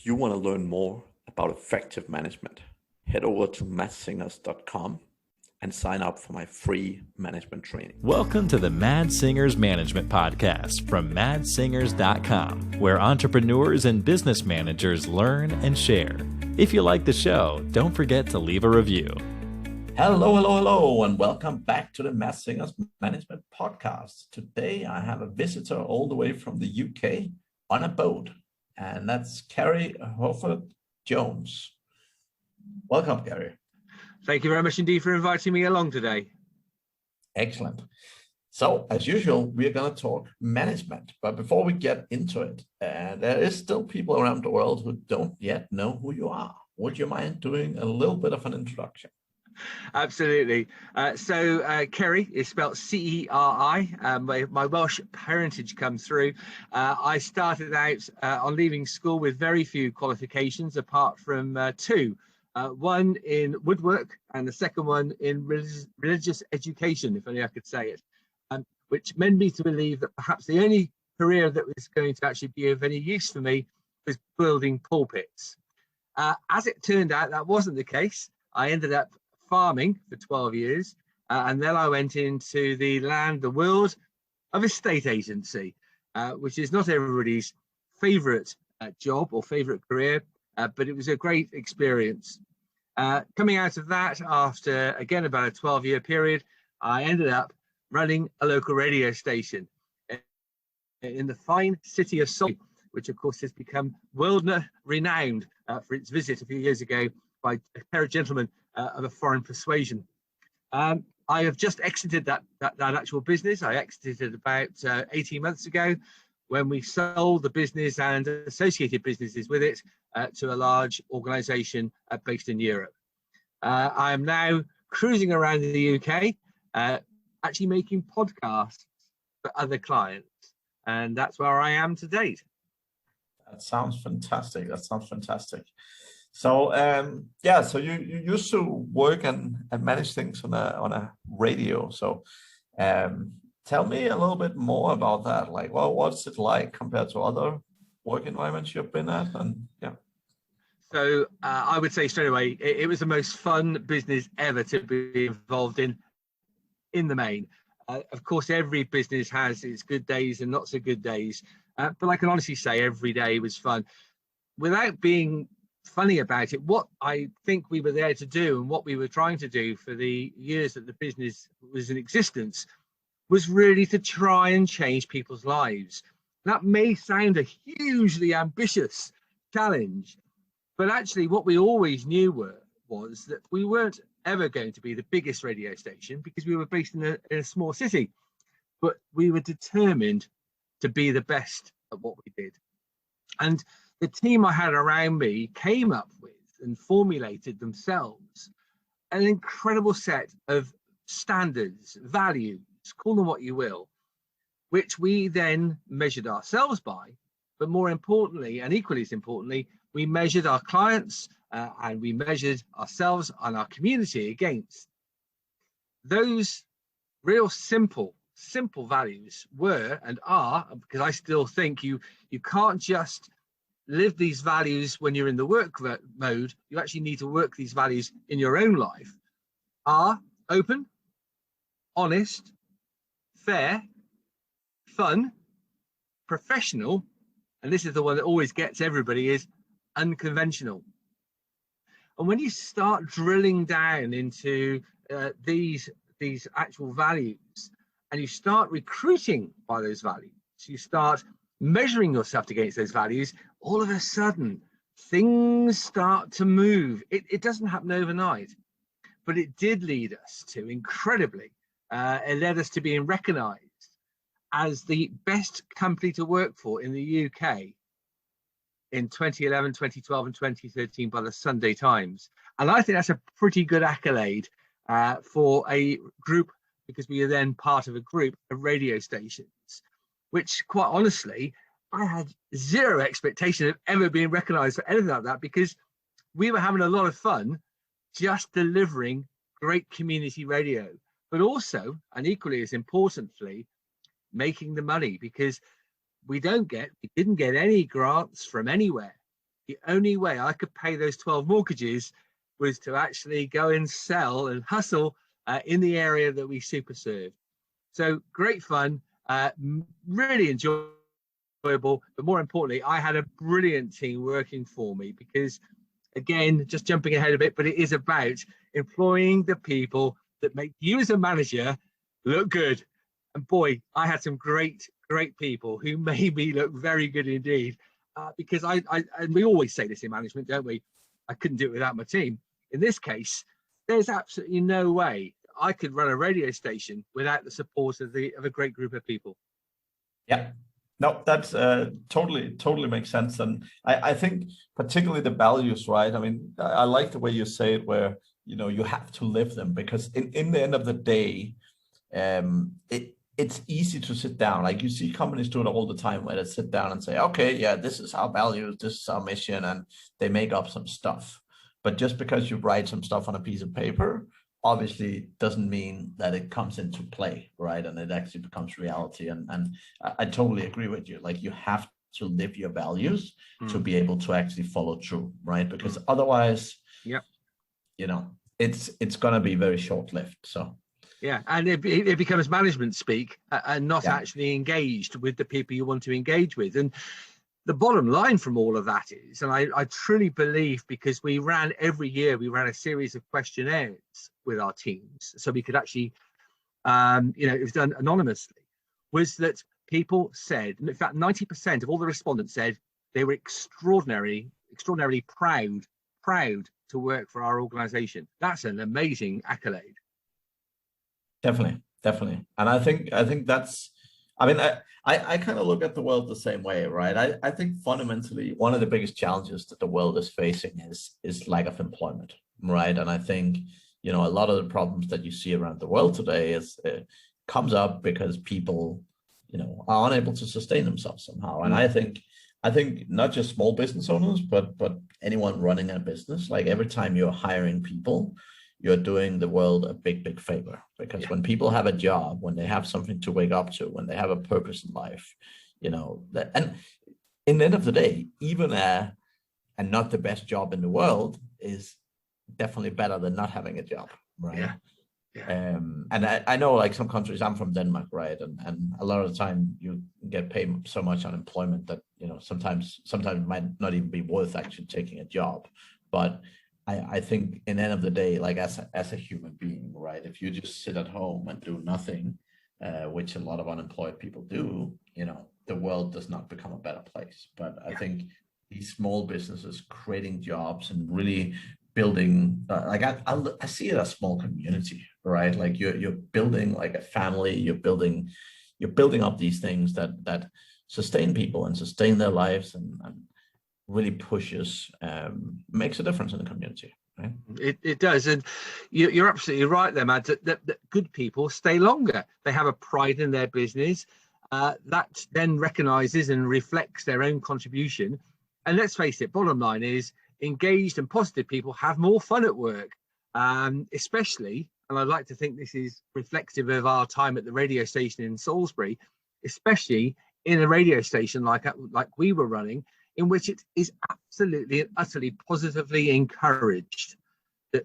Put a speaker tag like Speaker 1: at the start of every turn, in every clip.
Speaker 1: If you want to learn more about effective management, head over to madsingers.com and sign up for my free management training.
Speaker 2: Welcome to the Mad Singers Management Podcast from madsingers.com, where entrepreneurs and business managers learn and share. If you like the show, don't forget to leave a review.
Speaker 1: Hello, and welcome back to the Mad Singers Management Podcast. Today, I have a visitor all the way from the UK on a boat, and that's Ceri Hurford-Jones. Welcome, Ceri.
Speaker 3: Thank you very much indeed for inviting me along today.
Speaker 1: Excellent. So, as usual, we're going to talk management. But before we get into it, there is still people around the world who don't yet know who you are. Would you mind doing a little bit of an introduction?
Speaker 3: Absolutely. So Ceri is spelled C-E-R-I. My Welsh parentage comes through. I started out on leaving school with very few qualifications, apart from two. One in woodwork and the second one in religious education, if only I could say it, which led me to believe that perhaps the only career that was going to actually be of any use for me was building pulpits. As it turned out, that wasn't the case. I ended up farming for 12 years, and then I went into the world of estate agency, which is not everybody's favorite job or favorite career, but it was a great experience. Coming out of that, after again about a 12-year period, I ended up running a local radio station in the fine city of Surrey, which of course has become world renowned for its visit a few years ago by a pair of gentlemen of a foreign persuasion. I have just exited that actual business. I exited about 18 months ago when we sold the business and associated businesses with it to a large organization based in Europe. I am now cruising around in the UK, actually making podcasts for other clients. And that's where I am to date.
Speaker 1: That sounds fantastic. So so you used to work and manage things on a radio. So tell me a little bit more about that. Like, well, what's it like compared to other work environments you've been at? And yeah.
Speaker 3: So I would say straight away, it was the most fun business ever to be involved in the main. Of course, every business has its good days and not so good days, but I can honestly say every day was fun. Without being funny about it, what I think we were there to do and what we were trying to do for the years that the business was in existence was really to try and change people's lives. That may sound a hugely ambitious challenge, but actually what we always knew was that we weren't ever going to be the biggest radio station because we were based in a small city, but we were determined to be the best at what we did. And the team I had around me came up with and formulated themselves an incredible set of standards, values, call them what you will, which we then measured ourselves by, but more importantly, and equally as importantly, we measured our clients and we measured ourselves and our community against. Those real simple values were and are, because I still think you can't just live these values when you're in the work mode, you actually need to work these values in your own life, are open, honest, fair, fun, professional, and this is the one that always gets everybody, is unconventional. And when you start drilling down into these actual values and you start recruiting by those values, you start measuring yourself against those values, all of a sudden things start to move. It doesn't happen overnight, but it did lead us to incredibly, it led us to being recognized as the best company to work for in the UK in 2011, 2012 and 2013 by the Sunday Times. And I think that's a pretty good accolade for a group, because we are then part of a group of radio stations, which quite honestly, I had zero expectation of ever being recognized for anything like that, because we were having a lot of fun just delivering great community radio, but also, and equally as importantly, making the money, because we didn't get any grants from anywhere. the only way I could pay those 12 mortgages was to actually go and sell and hustle in the area that we super served. So great fun, really enjoyable, but more importantly, I had a brilliant team working for me because, again, just jumping ahead a bit, but it is about employing the people that make you as a manager look good. And boy, I had some great people who made me look very good indeed. Because and we always say this in management, don't we? I couldn't do it without my team. In this case, there's absolutely no way I could run a radio station without the support of a great group of people.
Speaker 1: Yeah, no, that's totally makes sense. And I think particularly the values, right? I mean, I like the way you say it, where, you know, you have to live them, because in the end of the day, it's easy to sit down. Like, you see companies do it all the time, where they sit down and say, okay, yeah, this is our values, this is our mission, and they make up some stuff. But just because you write some stuff on a piece of paper, obviously doesn't mean that it comes into play, right? And it actually becomes reality. And I totally agree with you. Like, you have to live your values to be able to actually follow through, right? Because otherwise,
Speaker 3: yeah,
Speaker 1: you know, it's going to be very short-lived. So
Speaker 3: yeah, and it becomes management speak and not actually engaged with the people you want to engage with. And the bottom line from all of that is, and I truly believe, because every year we ran a series of questionnaires with our teams, so we could actually, it was done anonymously, was that people said, in fact, 90% of all the respondents said they were extraordinarily proud to work for our organization. That's an amazing accolade.
Speaker 1: Definitely. And I think that's, I mean, I kind of look at the world the same way, right? I think fundamentally one of the biggest challenges that the world is facing is lack of employment, right? And I think, you know, a lot of the problems that you see around the world today comes up because people, you know, are unable to sustain themselves somehow. And I think not just small business owners, but anyone running a business, like, every time you're hiring people, you're doing the world a big favor, because when people have a job, when they have something to wake up to, when they have a purpose in life, you know, and in the end of the day, even and not the best job in the world is definitely better than not having a job, right? And I know, like, some countries, I'm from Denmark, right? And a lot of the time you get paid so much unemployment that, you know, sometimes it might not even be worth actually taking a job. But I think in the end of the day, like, as a human being, right, if you just sit at home and do nothing, which a lot of unemployed people do, you know, the world does not become a better place. But I think these small businesses creating jobs and really building, like, I see it as a small community, right? Like, you're building like a family, you're building up these things that sustain people and sustain their lives and really pushes, makes a difference in the community, right?
Speaker 3: It does. And you're absolutely right there, Matt, that good people stay longer. They have a pride in their business that then recognizes and reflects their own contribution. And let's face it, bottom line is, engaged and positive people have more fun at work, especially, and I'd like to think this is reflective of our time at the radio station in Salisbury, especially in a radio station like we were running, in which it is absolutely and utterly positively encouraged that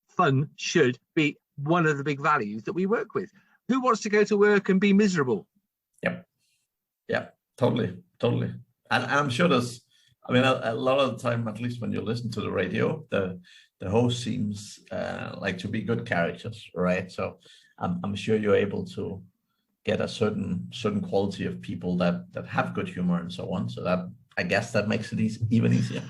Speaker 3: fun should be one of the big values that we work with. Who wants to go to work and be miserable?
Speaker 1: Yeah, totally. And I'm sure there's, I mean, a lot of the time, at least when you listen to the radio, the host seems like to be good characters, right? So I'm sure you're able to get a certain quality of people that have good humor and so on. So that, I guess, that makes it even easier.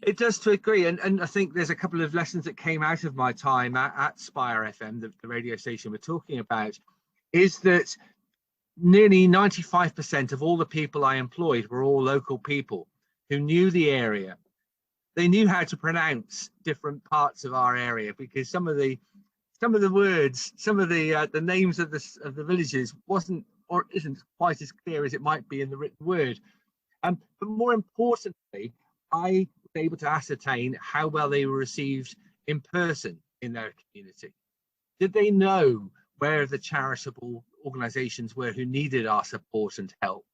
Speaker 3: It does, to agree. And I think there's a couple of lessons that came out of my time at Spire FM, the radio station we're talking about, is that nearly 95% of all the people I employed were all local people who knew the area. They knew how to pronounce different parts of our area, because some of the words, some of the names of the villages wasn't or isn't quite as clear as it might be in the written word. But more importantly, I was able to ascertain how well they were received in person in their community. Did they know where the charitable organisations were who needed our support and help?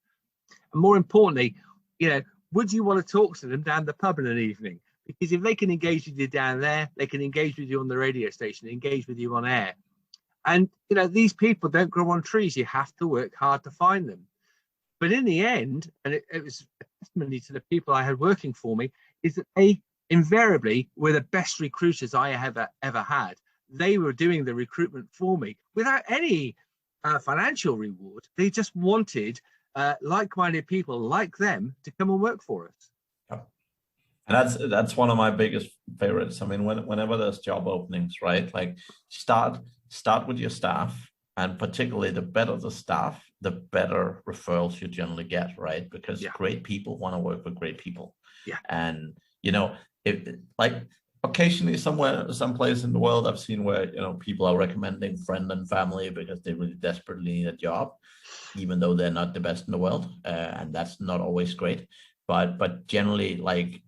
Speaker 3: And more importantly, you know, would you want to talk to them down the pub in an evening? Because if they can engage with you down there, they can engage with you on the radio station, engage with you on air. And, you know, these people don't grow on trees. You have to work hard to find them. But in the end, and it was a testimony to the people I had working for me, is that they invariably were the best recruiters I ever had. They were doing the recruitment for me without any financial reward. They just wanted like-minded people like them to come and work for us.
Speaker 1: And that's one of my biggest favorites. I mean, whenever there's job openings, right? Like start with your staff, and particularly the better the staff, the better referrals you generally get, right? Because great people want to work with great people.
Speaker 3: Yeah.
Speaker 1: And you know, if like occasionally someplace in the world I've seen where, you know, people are recommending friend and family because they really desperately need a job, even though they're not the best in the world, and that's not always great. But generally, like,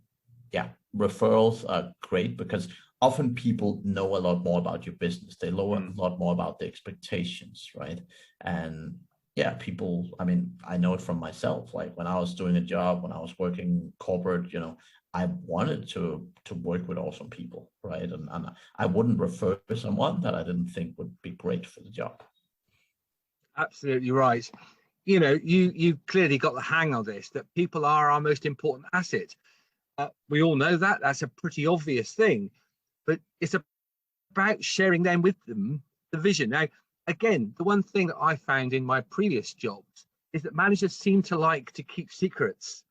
Speaker 1: yeah, referrals are great because often people know a lot more about your business. They know a lot more about the expectations, right? And yeah, people, I mean, I know it from myself. Like when I was doing a job, when I was working corporate, you know, I wanted to work with awesome people, right? And I wouldn't refer to someone that I didn't think would be great for the job.
Speaker 3: Absolutely right. You know, you clearly got the hang of this, that people are our most important asset. We all know that. That's a pretty obvious thing, but it's about sharing them with them the vision. Now, again, the one thing that I found in my previous jobs is that managers seem to like to keep secrets.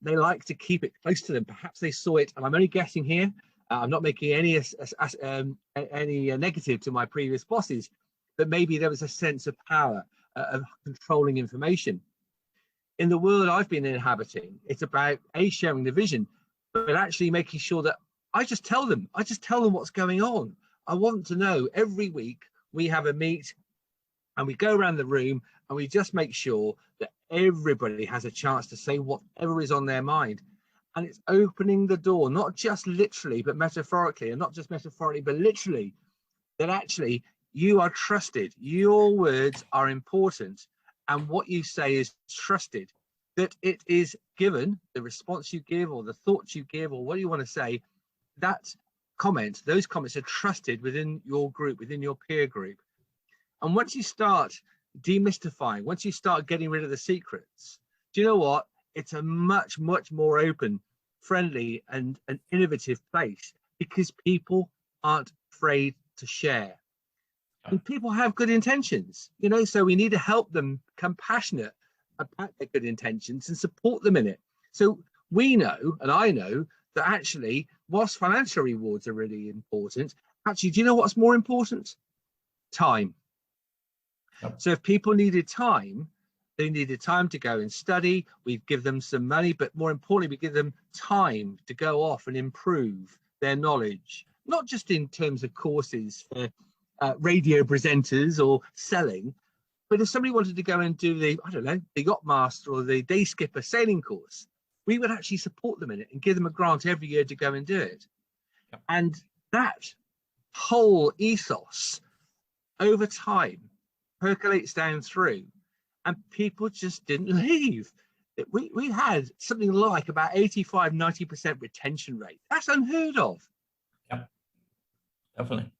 Speaker 3: They like to keep it close to them. Perhaps they saw it, and I'm only guessing here. I'm not making any negative to my previous bosses, but maybe there was a sense of power of controlling information. In the world I've been inhabiting, it's about sharing the vision, but actually making sure that I just tell them what's going on. I want to know. Every week we have a meet and we go around the room and we just make sure that everybody has a chance to say whatever is on their mind. And it's opening the door, not just literally, but metaphorically, and not just metaphorically, but literally, that actually you are trusted. Your words are important. And what you say is trusted, that it is given, the response you give or the thoughts you give or what you want to say, those comments are trusted within your group, within your peer group. And once you start demystifying, once you start getting rid of the secrets, do you know what? It's a much, much more open, friendly and an innovative place because people aren't afraid to share. And people have good intentions, you know, so we need to help them become passionate about their good intentions and support them in it. So we know, and I know, that actually, whilst financial rewards are really important, actually, do you know what's more important? Time. Yep. So if people needed time, they needed time to go and study. We give them some money, but more importantly, we give them time to go off and improve their knowledge, not just in terms of courses for radio presenters or selling, but if somebody wanted to go and do the Yacht Master or the Day Skipper sailing course, we would actually support them in it and give them a grant every year to go and do it. Yep. And that whole ethos over time percolates down through, and people just didn't leave. We had something like about 85-90% retention rate. That's unheard of.
Speaker 1: Yeah, definitely.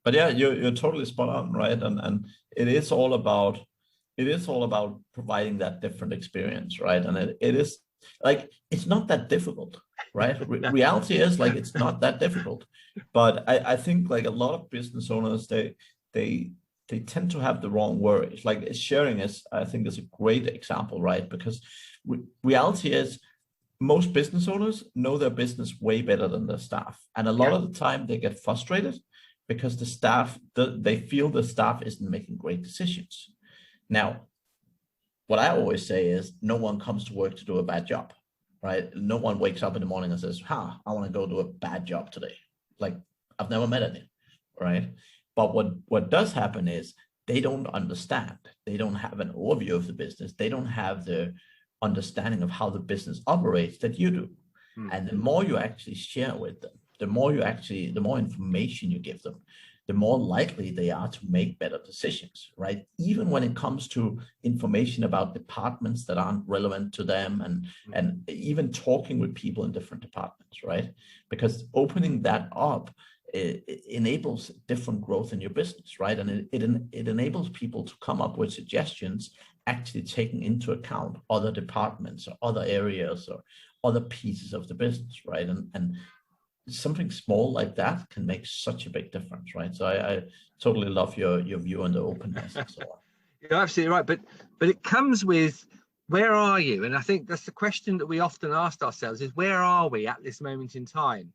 Speaker 1: But yeah, you're totally spot on, right? And it is all about providing that different experience, right? And it is like, it's not that difficult, right? Reality is like, it's not that difficult. But I think like a lot of business owners, they tend to have the wrong worries. Like sharing I think is a great example, right? Because reality is most business owners know their business way better than their staff. And a lot of the time they get frustrated because the staff, they feel the staff isn't making great decisions. Now, what I always say is no one comes to work to do a bad job, right? No one wakes up in the morning and says, I want to go do a bad job today. Like, I've never met any, right? But what does happen is they don't understand. They don't have an overview of the business. They don't have the understanding of how the business operates that you do. Mm-hmm. And the more you actually share with them, the more information you give them, the more likely they are to make better decisions, right? Even when it comes to information about departments that aren't relevant to them, and even talking with people in different departments, right? Because opening that up, it enables different growth in your business, right? And it enables people to come up with suggestions, actually taking into account other departments or other areas or other pieces of the business, right? And something small like that can make such a big difference, right? So I totally love your view on the openness and so on.
Speaker 3: You're absolutely right, but it comes with, where are you? And I think that's the question that we often ask ourselves, is where are we at this moment in time?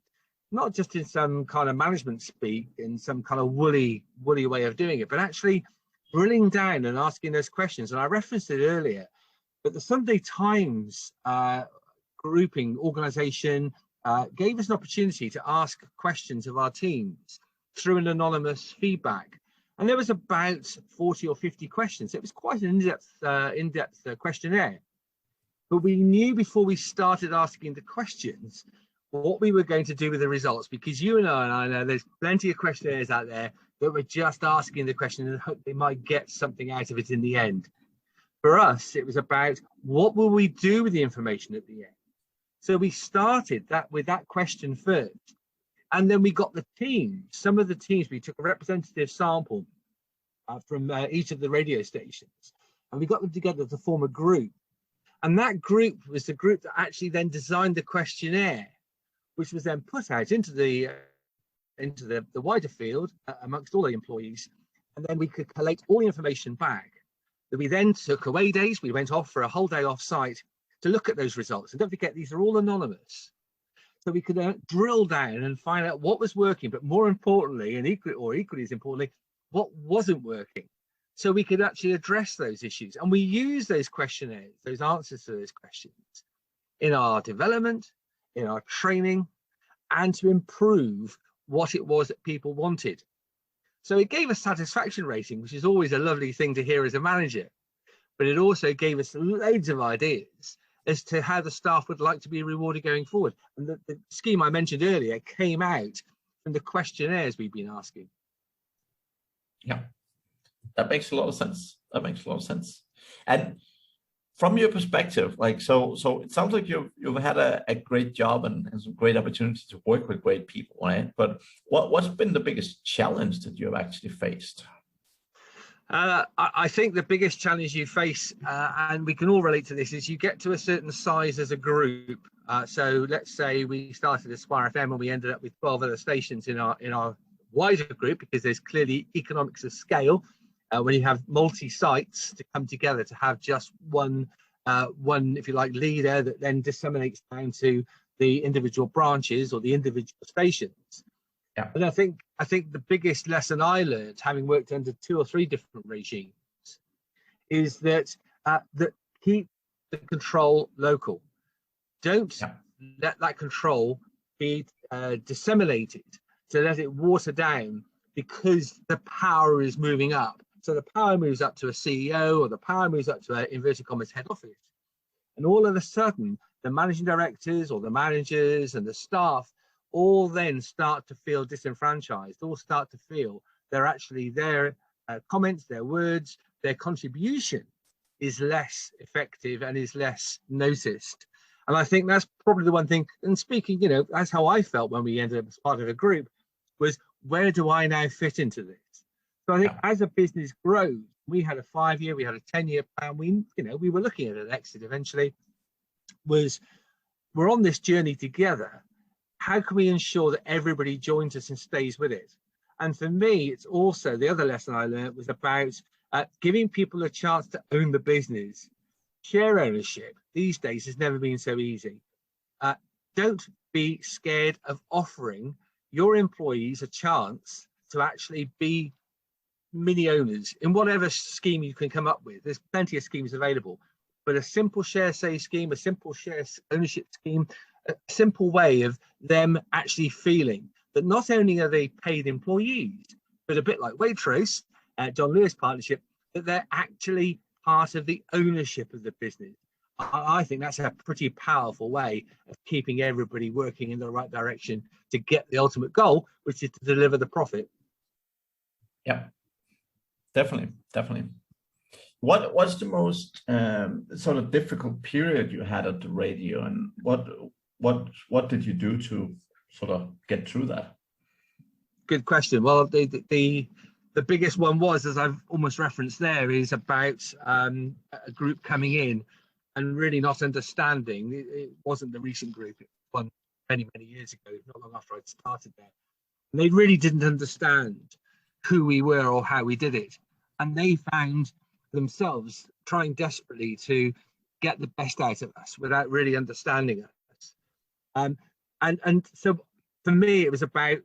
Speaker 3: Not just in some kind of management speak, in some kind of woolly way of doing it, but actually drilling down and asking those questions. And I referenced it earlier, but the Sunday Times grouping organization gave us an opportunity to ask questions of our teams through an anonymous feedback. And there was about 40 or 50 questions. It was quite an in-depth questionnaire. But we knew before we started asking the questions what we were going to do with the results, because you and I know there's plenty of questionnaires out there that were just asking the question and hope they might get something out of it in the end. For us, it was about what will we do with the information at the end. So we started that with that question first, and then we got the team. Some of the teams, we took a representative sample from each of the radio stations, and we got them together to form a group. And that group was the group that actually then designed the questionnaire, which was then put out into the wider field amongst all the employees, and then we could collate all the information back. That we then took away days. We went off for a whole day off site to look at those results. And don't forget, these are all anonymous. So we could drill down and find out what was working, but more importantly, and equally as importantly, what wasn't working. So we could actually address those issues. And we use those questionnaires, those answers to those questions in our development, in our training, and to improve what it was that people wanted. So it gave us satisfaction rating, which is always a lovely thing to hear as a manager, but it also gave us loads of ideas as to how the staff would like to be rewarded going forward. And the scheme I mentioned earlier came out from the questionnaires we've been asking.
Speaker 1: Yeah, that makes a lot of sense. That makes a lot of sense. And from your perspective, like, so it sounds like you've had a great job and some great opportunity to work with great people, right? But what's been the biggest challenge that you've actually faced?
Speaker 3: I think the biggest challenge you face, and we can all relate to this, is you get to a certain size as a group. So let's say we started at Spire FM and we ended up with 12 other stations in our wider group, because there's clearly economics of scale when you have multi-sites to come together to have just one, if you like, leader that then disseminates down to the individual branches or the individual stations.
Speaker 1: Yeah.
Speaker 3: And I think the biggest lesson I learned, having worked under 2 or 3 different regimes, is that keep the control local. Don't let that control be disseminated, to let it water down because the power is moving up. So the power moves up to a CEO, or the power moves up to an inverted commas head office. And all of a sudden, the managing directors or the managers and the staff all then start to feel disenfranchised, all start to feel they're actually their comments, their words, their contribution is less effective and is less noticed. And I think that's probably the one thing, and speaking, that's how I felt when we ended up as part of a group, was where do I now fit into this? So I think as a business grows, we had a 5-year, we had a 10-year plan. We were looking at an exit eventually. We're on this journey together. How can we ensure that everybody joins us and stays with it? And for me, it's also the other lesson I learned was about giving people a chance to own the business. Share ownership these days has never been so easy. Don't be scared of offering your employees a chance to actually be mini owners in whatever scheme you can come up with. There's plenty of schemes available, but a simple share save scheme, a simple share ownership scheme, a simple way of them actually feeling that not only are they paid employees, but a bit like Waitrose, John Lewis partnership, that they're actually part of the ownership of the business. I think that's a pretty powerful way of keeping everybody working in the right direction to get the ultimate goal, which is to deliver the profit.
Speaker 1: Yeah, definitely. What was the most sort of difficult period you had at the radio, and what did you do to sort of get through that?
Speaker 3: Good question. Well, the biggest one was, as I've almost referenced there, is about a group coming in and really not understanding. It wasn't the recent group. It was one many years ago, not long after I'd started there. And they really didn't understand who we were or how we did it. And they found themselves trying desperately to get the best out of us without really understanding us. And so for me, it was about,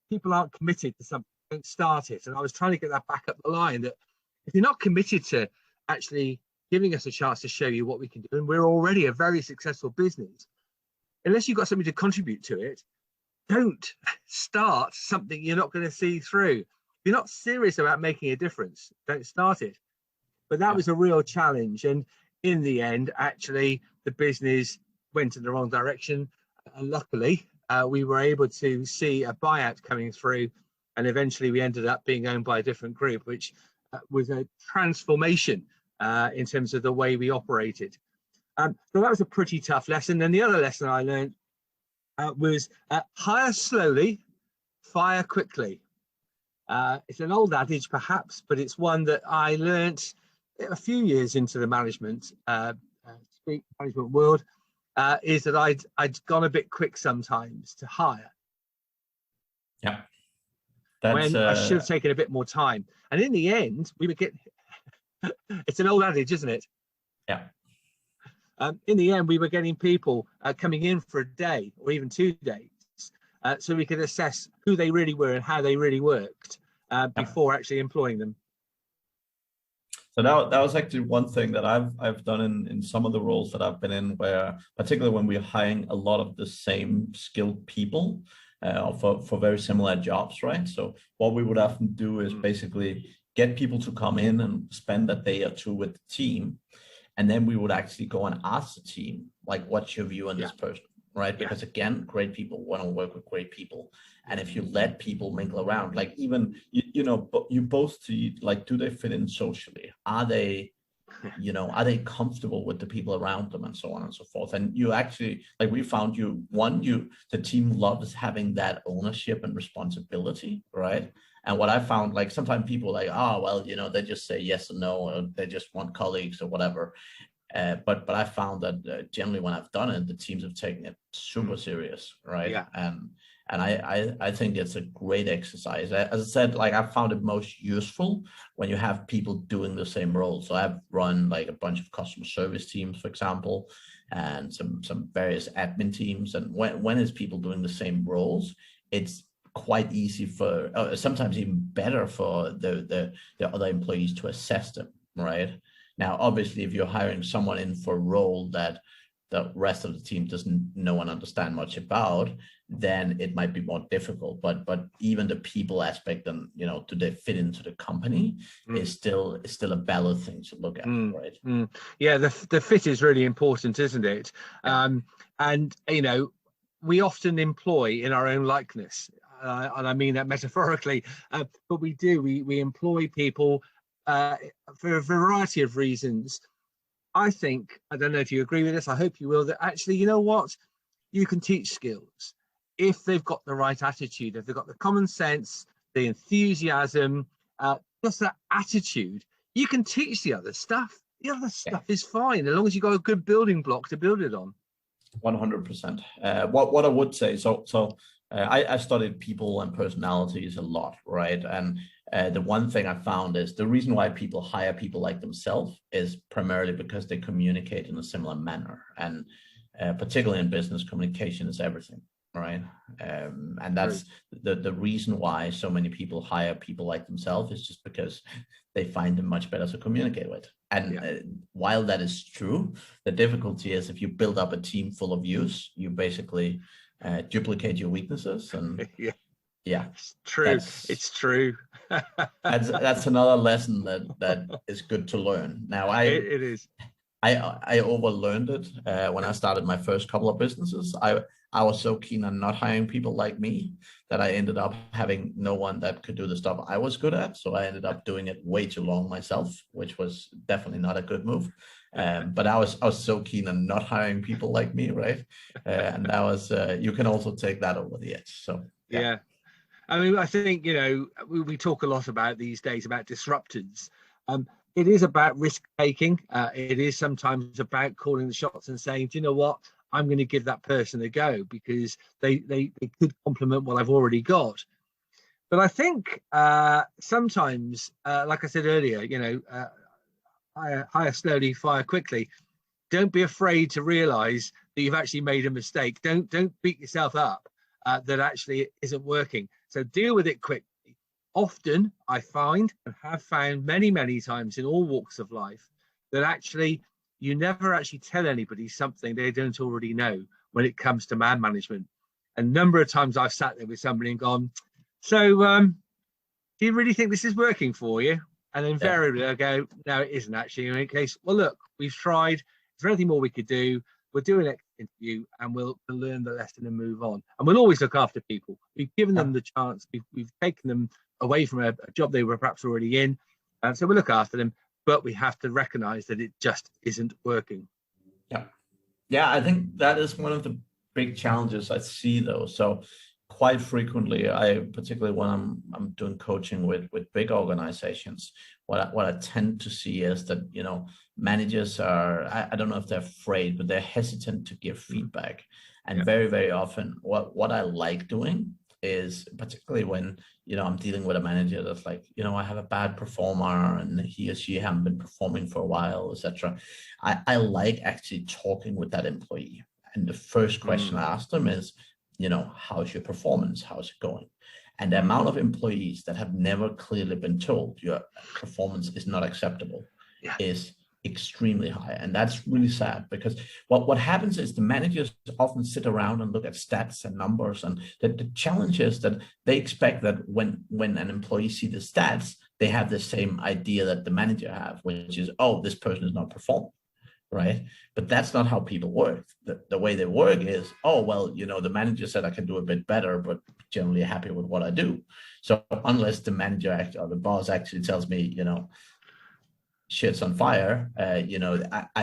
Speaker 3: people aren't committed to something, don't start it. And I was trying to get that back up the line, that if you're not committed to actually giving us a chance to show you what we can do, and we're already a very successful business, unless you've got something to contribute to it, don't start something you're not going to see through. If you're not serious about making a difference, don't start it. But that was a real challenge. And in the end, actually, the business went in the wrong direction. And luckily, we were able to see a buyout coming through. And eventually we ended up being owned by a different group, which was a transformation in terms of the way we operated. So that was a pretty tough lesson. And the other lesson I learned was hire slowly, fire quickly. It's an old adage, perhaps, but it's one that I learned a few years into the management world, is that I'd gone a bit quick sometimes to hire.
Speaker 1: Yeah.
Speaker 3: When I should have taken a bit more time. And in the end, we would get, it's an old adage, isn't it?
Speaker 1: Yeah.
Speaker 3: In the end, we were getting people coming in for a day or even 2 days, so we could assess who they really were and how they really worked before actually employing them.
Speaker 1: So that was actually one thing that I've done in some of the roles that I've been in, where particularly when we're hiring a lot of the same skilled people for very similar jobs, right? So what we would often do is basically get people to come in and spend a day or two with the team. And then we would actually go and ask the team, like, what's your view on this person, right? Because again, great people want to work with great people. And if you let people mingle around, like even, you both see, like, do they fit in socially? Are they comfortable with the people around them and so on and so forth? And you actually, like, we found the team loves having that ownership and responsibility, right? And what I found, like, sometimes people like, they just say yes or no, or they just want colleagues or whatever. But I found that generally when I've done it, the teams have taken it super serious, right? Yeah. And I think it's a great exercise. As I said, like, I found it most useful when you have people doing the same role. So I've run like a bunch of customer service teams, for example, and some various admin teams. And when it's people doing the same roles, it's quite easy for, sometimes even better for the other employees to assess them, right? Now, obviously, if you're hiring someone in for a role that the rest of the team doesn't know and understand much about, then it might be more difficult. But even the people aspect and, do they fit into the company is still a valid thing to look at, right?
Speaker 3: Yeah, the fit is really important, isn't it? And, we often employ in our own likeness. And I mean that metaphorically, but we employ people for a variety of reasons. I think, I don't know if you agree with this, I hope you will, that actually, you can teach skills if they've got the right attitude, if they've got the common sense, the enthusiasm, just that attitude. You can teach the other stuff. The other stuff is fine, as long as you've got a good building block to build it on.
Speaker 1: 100%. What I would say, I studied people and personalities a lot, right? And the one thing I found is the reason why people hire people like themselves is primarily because they communicate in a similar manner. And particularly in business, communication is everything, right? And that's the reason why so many people hire people like themselves, is just because they find them much better to communicate with. And while that is true, the difficulty is if you build up a team full of yous, you basically duplicate your weaknesses. And
Speaker 3: it's true. It's true.
Speaker 1: that's another lesson that is good to learn. Now
Speaker 3: it is.
Speaker 1: I overlearned it when I started my first couple of businesses. I was so keen on not hiring people like me that I ended up having no one that could do the stuff I was good at. So I ended up doing it way too long myself, which was definitely not a good move. But I was so keen on not hiring people like me, right? And that was you can also take that over the edge. So
Speaker 3: yeah. I mean, I think, we talk a lot about these days about disruptors. It is about risk taking. It is sometimes about calling the shots and saying, do you know what? I'm going to give that person a go because they could complement what I've already got. But I think sometimes, like I said earlier, hire slowly, fire quickly. Don't be afraid to realize that you've actually made a mistake. Don't beat yourself up that actually it isn't working. So deal with it quickly. Often I find and have found many, many times in all walks of life that actually you never actually tell anybody something they don't already know when it comes to man management. A number of times I've sat there with somebody and gone, so do you really think this is working for you? And invariably I go, no, it isn't actually. In any case, well, look, we've tried. Is there anything more we could do? We'll do an next interview and we'll learn the lesson and move on. And we'll always look after people. We've given them the chance. We've taken them away from a job they were perhaps already in. And so we'll look after them, but we have to recognize that it just isn't working.
Speaker 1: Yeah, I think that is one of the big challenges I see though. So quite frequently, particularly when I'm doing coaching with big organizations, what I tend to see is that, managers are, I don't know if they're afraid, but they're hesitant to give feedback. And very, very often what I like doing is, particularly when, I'm dealing with a manager that's like, I have a bad performer and he or she haven't been performing for a while, etc. I like actually talking with that employee. And the first question I ask them is, how's your performance? How's it going? And the amount of employees that have never clearly been told your performance is not acceptable is extremely high. And that's really sad, because what happens is the managers often sit around and look at stats and numbers. And the challenge is that they expect that when an employee sees the stats, they have the same idea that the manager have, which is, oh, this person is not performing. Right. But that's not how people work. The way they work is, oh, well, the manager said I can do a bit better, but generally happy with what I do. So unless the manager or the boss actually tells me, shit's on fire, I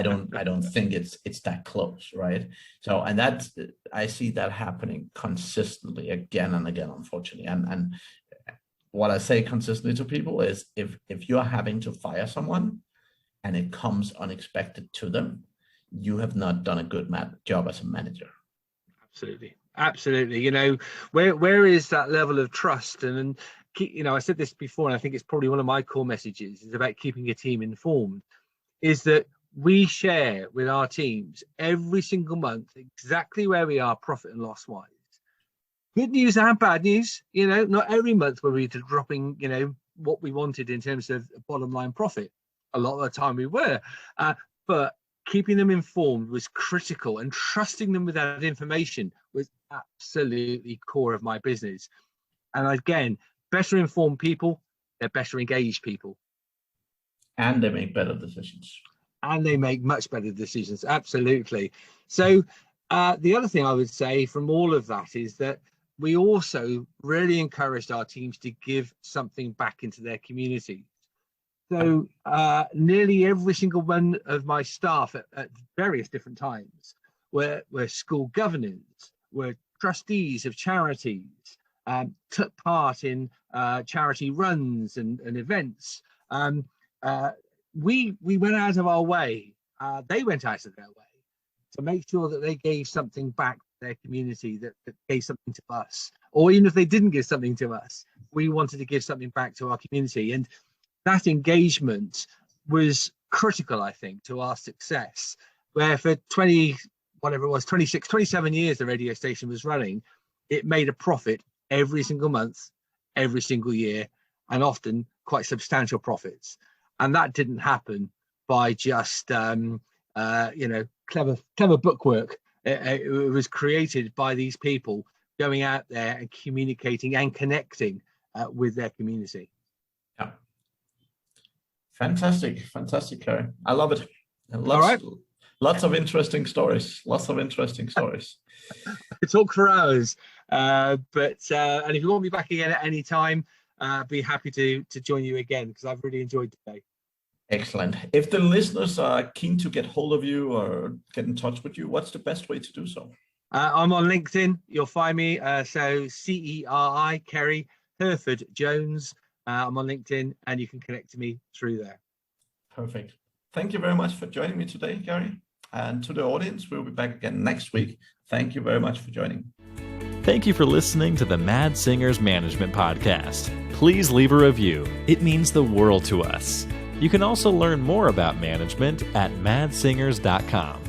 Speaker 1: don't think it's that close. Right. So, and I see that happening consistently again and again, unfortunately. And what I say consistently to people is if you're having to fire someone, and it comes unexpected to them, you have not done a good job as a manager. Absolutely. Where is that level of trust? And I said this before, and I think it's probably one of my core messages is about keeping a team informed, is that we share with our teams every single month exactly where we are profit and loss wise. Good news and bad news. Not every month were we dropping, what we wanted in terms of bottom line profit. A lot of the time we were, but keeping them informed was critical, and trusting them with that information was absolutely core of my business. And again, better informed people, they're better engaged people. And they make better decisions.
Speaker 3: And they make much better decisions, absolutely. So the other thing I would say from all of that is that we also really encouraged our teams to give something back into their community. So nearly every single one of my staff at various different times were school governors, were trustees of charities, took part in charity runs and events. We went out of our way, they went out of their way to make sure that they gave something back to their community, that gave something to us. Or even if they didn't give something to us, we wanted to give something back to our community. And that engagement was critical, I think, to our success, where for 27 years the radio station was running, it made a profit every single month, every single year, and often quite substantial profits. And that didn't happen by just, clever bookwork. It was created by these people going out there and communicating and connecting with their community.
Speaker 1: Yeah. Fantastic, Ceri. I love it.
Speaker 3: All right.
Speaker 1: Lots of interesting stories. Lots of interesting stories.
Speaker 3: I talk for hours, and if you want me back again at any time, be happy to join you again, because I've really enjoyed today.
Speaker 1: Excellent. If the listeners are keen to get hold of you or get in touch with you, what's the best way to do so?
Speaker 3: I'm on LinkedIn. You'll find me. So Ceri, Ceri Hurford-Jones. I'm on LinkedIn, and you can connect to me through there.
Speaker 1: Perfect. Thank you very much for joining me today, Ceri. And to the audience, we'll be back again next week. Thank you very much for joining.
Speaker 2: Thank you for listening to the Mad Singers Management Podcast. Please leave a review. It means the world to us. You can also learn more about management at madsingers.com.